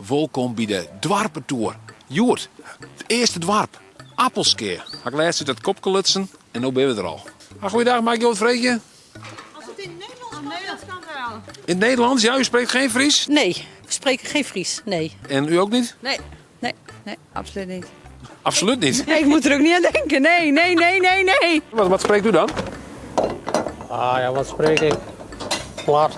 Welkom bij de Dwarpentour. Joert, het eerste dwarp. Appelskeer. Ik laatst uit het kopje lutsen en nu ben we er al. Goeiedag, mag ik je wat vragen? Als het in Nederlands kan wel. In het Nederlands? Ja, u spreekt geen Fries? Nee, we spreken geen Fries. Nee. En u ook niet? Nee, absoluut niet. Absoluut niet. Nee, ik moet er ook niet aan denken. Nee. Wat spreekt u dan? Ah ja, wat spreek ik? Plat.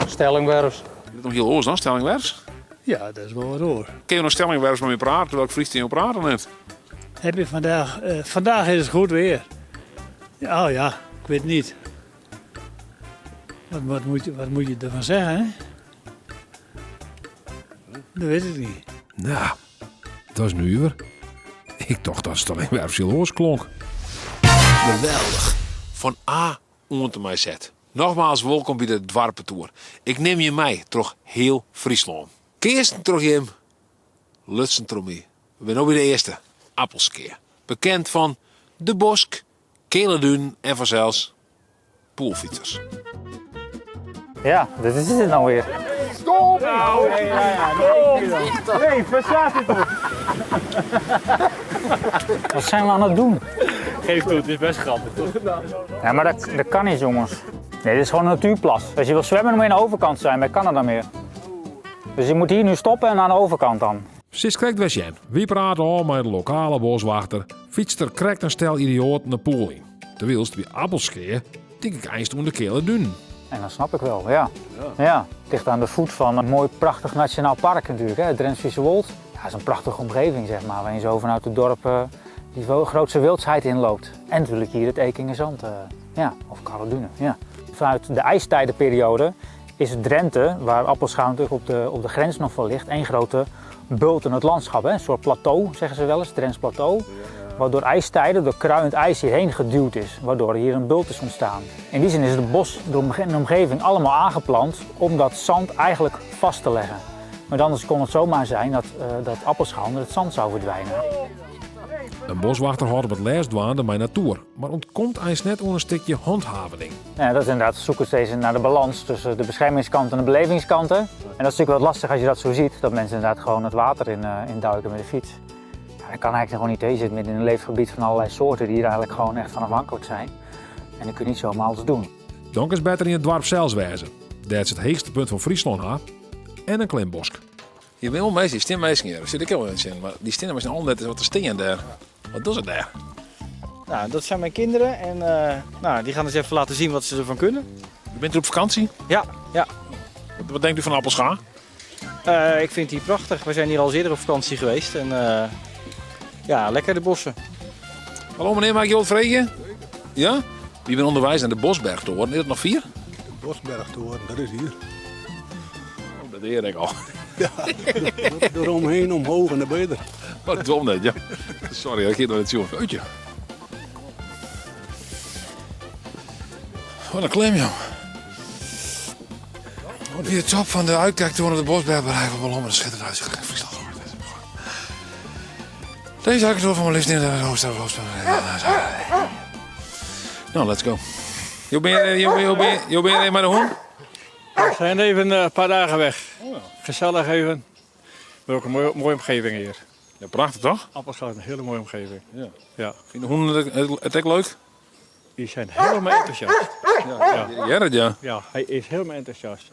Stellingwerfs. Je bent nog heel oors dan, stellingwerfs. Ja, dat is wel wat hoor. Kun je nog stellingwerfs met me praten, terwijl ik Fries tegen je praten net? Heb je vandaag... vandaag is het goed weer. Ja, oh ja, ik weet niet. Wat moet je ervan zeggen, hè? Dat weet ik niet. Nou, dat is nu weer. Ik dacht dat stellingwerfs heel oors klonk. Geweldig. Van A onder mij zet. Nogmaals welkom bij de Dwarpentour. Ik neem je mee door heel Friesland. Kirsten terug hem, Lutsen Tromie. We zijn ook bij de eerste, Appelskeer. Bekend van De Bosk, Kelendun en vanzelfs poolfietsers. Ja, dit is het nou weer. Stop! Nee, wat staat dit op? Wat zijn we aan het doen? Geef toe, het is best grappig toch? Ja, maar dat kan niet, jongens. Nee, dit is gewoon een natuurplas. Als je wil zwemmen, dan moet je aan de overkant zijn bij Canada meer. Dus je moet hier nu stoppen en aan de overkant dan. Sinds krijgt Westjen. Wie praat al met de lokale boswachter? Fietster krijgt een stel idioten naar pool in. Terwijl het bij Appelskeer, denk ik eens toen de Kelendun. En dat snap ik wel, ja. Ja, het ligt aan de voet van een mooi, prachtig nationaal park natuurlijk, hè, het Drents-Friese Wold. Ja, dat is een prachtige omgeving, zeg maar, waar je zo vanuit het dorp die grootste wildsheid inloopt. En natuurlijk hier het Ekingerzand, of Karadune, ja. Vanuit de ijstijdenperiode is het Drenthe, waar Appelschaal natuurlijk op de grens nog wel ligt, één grote bult in het landschap. Hè? Een soort plateau, zeggen ze wel eens, Drents plateau. Waardoor ijstijden, door kruiend ijs hierheen geduwd is, waardoor hier een bult is ontstaan. In die zin is het bos, de omgeving, allemaal aangeplant om dat zand eigenlijk vast te leggen. Maar anders kon het zomaar zijn dat Appelschaal onder het zand zou verdwijnen. Een boswachter houdt op het lijst dwaande bij natuur, maar ontkomt eens net onder een stukje handhaving. Ja, dat is inderdaad, we zoeken steeds naar de balans tussen de beschermingskant en de belevingskanten. En dat is natuurlijk wat lastig als je dat zo ziet, dat mensen inderdaad gewoon het water in duiken met de fiets. Ja, dat kan eigenlijk gewoon niet. Je zit midden in een leefgebied van allerlei soorten die hier eigenlijk gewoon echt van afhankelijk zijn. En dan kun je niet zomaar alles doen. Dan is beter in het dorp zelfs wezen. Dat is het hoogste punt van Friesland ha. En een klimbosk. Je bent wel meisje, die stem meisje hier. Zit ik heel in zin, maar die stemmen zijn al net wat te stingen daar. Wat doet het daar? Nou, dat zijn mijn kinderen en die gaan eens even laten zien wat ze ervan kunnen. U bent op vakantie? Ja. Wat denkt u van Appelscha? Ik vind het hier prachtig. We zijn hier al eerder op vakantie geweest en lekker de bossen. Hallo meneer, mag ik je wat vragen? Ja? Wie bent onderwijs aan de Bosbergtoren? Is het nog 4? De Bosbergtoren, dat is hier. Oh, dat eer ik al. Ja, eromheen, omhoog en naar beneden. Wat dom net, ja. Sorry, ik geef nog het zo'n uitje. Wat een klim, joh. Wat weer de top van de uitkijk toen op de Bosberg bereiken. Wel om, dat schitterend uit. Friesland. Deze had ik door van mijn liefst in de hoofdstad. Nou, let's go. Jo ben je met de hond? We zijn even een paar dagen weg. Gezellig even. Maar ook een mooie omgeving hier. Ja, prachtig toch? Appelschaal is een hele mooie omgeving. Ja. Vind je de honden het ook leuk? Die zijn helemaal enthousiast. Ja. Ja, hij is helemaal enthousiast.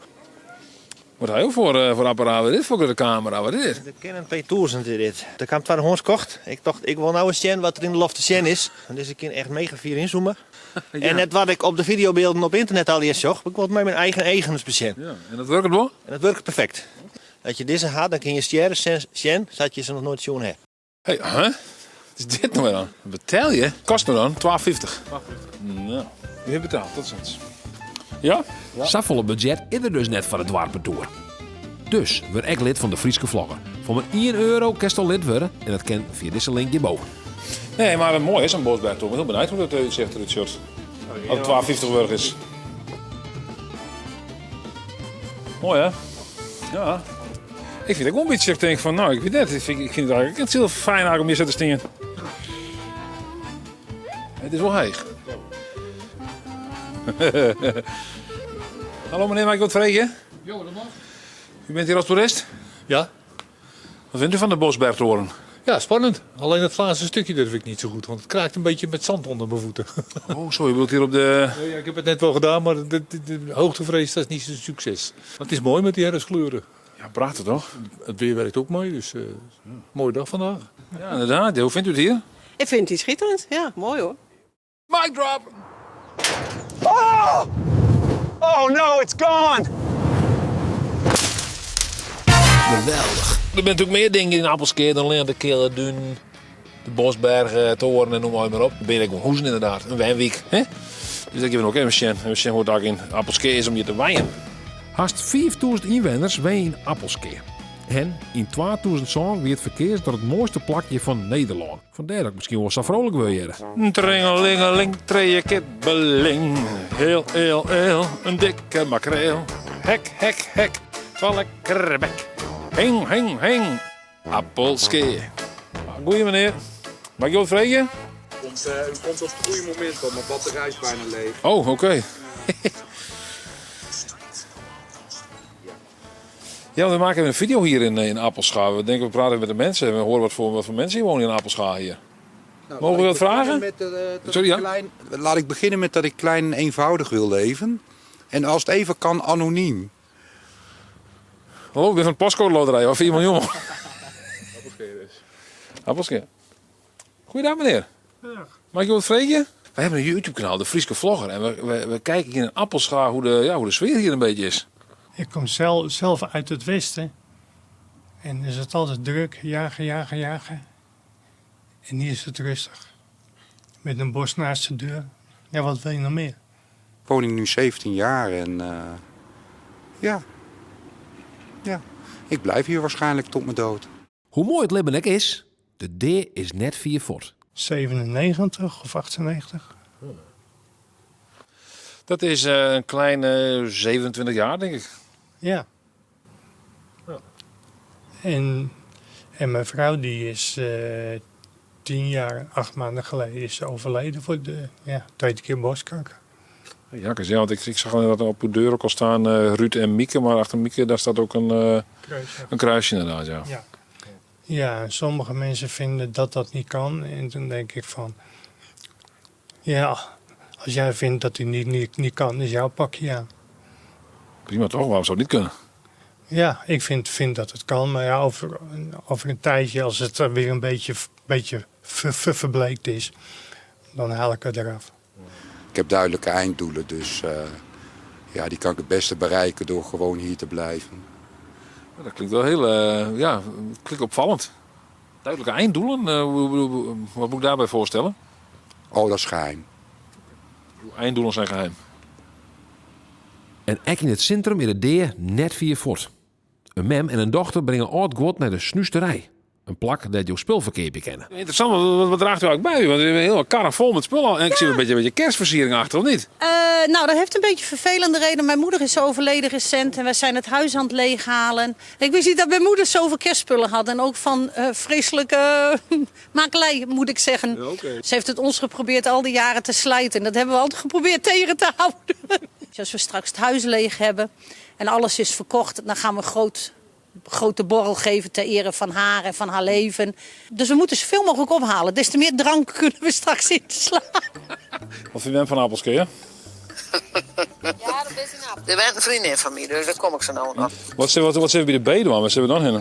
Wat heb je ook voor apparaat? Wat is dit voor de camera? Wat is dit? De Canon P1000 is dit. Dat kwam van de honds kocht. Ik dacht, ik wil nou eens zien wat er in de loft te zien is. En dus ik kan echt mega vier inzoomen. Ja. En net wat ik op de videobeelden op internet al eerst zag, ik wil het met mijn eigen eens bezien. Ja, en dat werkt wel? En dat werkt perfect. Als je deze had, dan kun je sterren zien, zodat je ze nog nooit zien hebt. Hé, hè? Wat is dit nou weer dan? Wat betaal je? Kost me dan? 12,50. Nou, je hebt betaald, tot ziens. Ja? Zoveel budget is er dus net voor de Dwarpentour. Dus word ik lid van de Frieske Vlogger. Voor maar €1 kan je al lid worden en dat kan via deze link hierboven. Nee, maar mooi is een Bosbergtour. Ik ben heel benieuwd hoe dat uitzicht, het shirt. Als het 12,50 euro is. Mooi hè? Ja. Ik vind het ook wel een beetje, ik denk van, nou, ik weet het. Ik vind het eigenlijk heel fijn eigenlijk om hier zo te stingen. Het is wel heig. Hallo meneer, mag ik wat vragen? Jo, dat mag. U bent hier als toerist? Ja. Wat vindt u van de Bosbergtoren? Ja, spannend. Alleen het laatste stukje durf ik niet zo goed, want het kraakt een beetje met zand onder mijn voeten. Oh, zo, je wilt hier op de... Ja, ik heb het net wel gedaan, maar de hoogtevrees dat is niet zo'n succes. Maar het is mooi met die herfstkleuren. Ja, prachtig toch? Het weer werkt ook mee, dus mooie dag vandaag. Ja, inderdaad. Hoe vindt u het hier? Ik vind het schitterend. Ja, mooi hoor. Mic drop! Oh no, it's gone! Geweldig. Er bent ook meer dingen in Appelskeer dan alleen de Killerdun, de Bosbergen, Toren en noem maar op. Dan ben je gewoon hoezen inderdaad, een wijnweek. Hè? Dus dat geven we ook even Sjen. En Sjen wordt ook in Appelskeer is om je te wijnen. Haast 5000 inwoners wonen in Appelskeer. En in 2007 werd het verkeerd door het mooiste plakje van Nederland. Vandaar dat ik misschien wel zo vrolijk wil jaren. Tringelingeling, treje kibbeling. Heel, een dikke makreel. Hek, van lekker bek. Hing, Appelskeer. Goeie meneer. Mag ik je wat vragen? U komt op het goede moment, want mijn batterij is bijna leeg. Oh, oké. Ja, we maken een video hier in Appelscha. We denken, we praten met de mensen en we horen wat voor mensen hier wonen in Appelscha hier. Nou, mogen we wat vragen? Sorry, ja? Laat ik beginnen met dat ik klein en eenvoudig wil leven. En als het even kan, anoniem. Oh, ik ben van het postcode loterij, van 4 miljoen. Appelskeer dus. Appelskeer. Goeiedag meneer. Ja. Mag ik je wat vragen? Wij hebben een YouTube kanaal, de Frieske Vlogger. En we kijken hier in Appelscha hoe de sfeer hier een beetje is. Ik kom zelf uit het westen. En is het altijd druk, jagen. En hier is het rustig. Met een bos naast de deur. Ja, wat wil je nog meer? Woon ik nu 17 jaar en ja, ik blijf hier waarschijnlijk tot mijn dood. Hoe mooi het leven ook is, de deur is net 4 voet. 97 of 98. Dat is een kleine 27 jaar, denk ik. Ja. En mijn vrouw die is 10 jaar, 8 maanden geleden is overleden voor de tweede keer borstkanker. Ja, want ik zag dat er op de deur ook al staan Ruud en Mieke. Maar achter Mieke daar staat ook een kruisje inderdaad, ja. Ja, sommige mensen vinden dat dat niet kan. En dan denk ik van... Ja, als jij vindt dat hij niet kan, is jouw pakje aan. Prima toch? Waarom zou het niet kunnen? Ja, ik vind dat het kan. Maar ja, over een tijdje, als het weer een beetje verbleekt is... dan haal ik het eraf. Ik heb duidelijke einddoelen, dus die kan ik het beste bereiken door gewoon hier te blijven. Dat klinkt wel heel klinkt opvallend. Duidelijke einddoelen, wat moet ik daarbij voorstellen? Oh, dat is geheim. Einddoelen zijn geheim. En ek in het centrum in de deur net 4 voet. Een mem en een dochter brengen oud god naar de snuisterij. Een plak dat je spulverkeer bekennen. Interessant, wat draagt u eigenlijk bij u? Want we hebben een hele karren vol met spullen. En ik zie een beetje kerstversiering achter, of niet? Nou, dat heeft een beetje vervelende reden. Mijn moeder is overleden recent en wij zijn het huis aan het leeghalen. Ik wist niet dat mijn moeder zoveel kerstspullen had. En ook van vreselijke makelij, moet ik zeggen. Ja, okay. Ze heeft het ons geprobeerd al die jaren te slijten. Dat hebben we altijd geprobeerd tegen te houden. Dus als we straks het huis leeg hebben en alles is verkocht, dan gaan we grote borrel geven ter ere van haar en van haar leven. Dus we moeten zoveel mogelijk ophalen. Des te meer drank kunnen we straks inslaan. Wat vind je van Appelskeer? Ja, dat is een appel. Er bent een vriendin van mij, dus daar kom ik zo nou nog. Wat zijn we bij de B doen? Wat zijn we dan heen?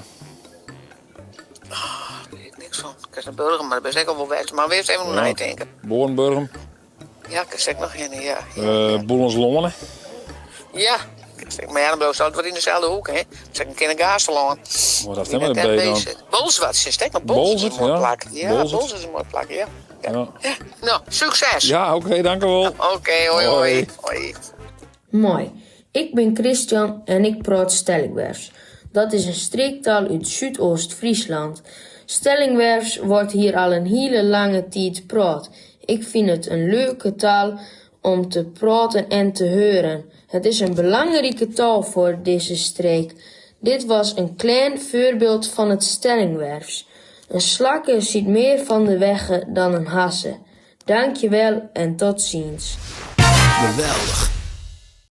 Daar weet ik niks van. Ik is een burger, maar dat ben ik al wel weg. Maar weer eens even naar denken. Boornburgum. Ja, ik zeg nog geen, ja. Boelens Lommelen. Ja. Maar ja, dan blijft het wat in dezelfde hoek, hè. Zeg een keer een gaassalon. Wat heeft hij met een B dan? Bolzwart, steek maar Bolzwart is een mooi plak. Ja, Bolzwart is een mooi plak, ja. Nou, succes! Ja, oké, dank u wel. Oké, hoi. Mooi. Ik ben Christian en ik praat Stellingwerfs. Dat is een streektaal uit Zuidoost-Friesland. Stellingwerfs wordt hier al een hele lange tijd praat. Ik vind het een leuke taal om te praten en te horen. Het is een belangrijke taal voor deze streek. Dit was een klein voorbeeld van het Stellingwerfs. Een slakker ziet meer van de weggen dan een hasse. Dankjewel en tot ziens. Geweldig.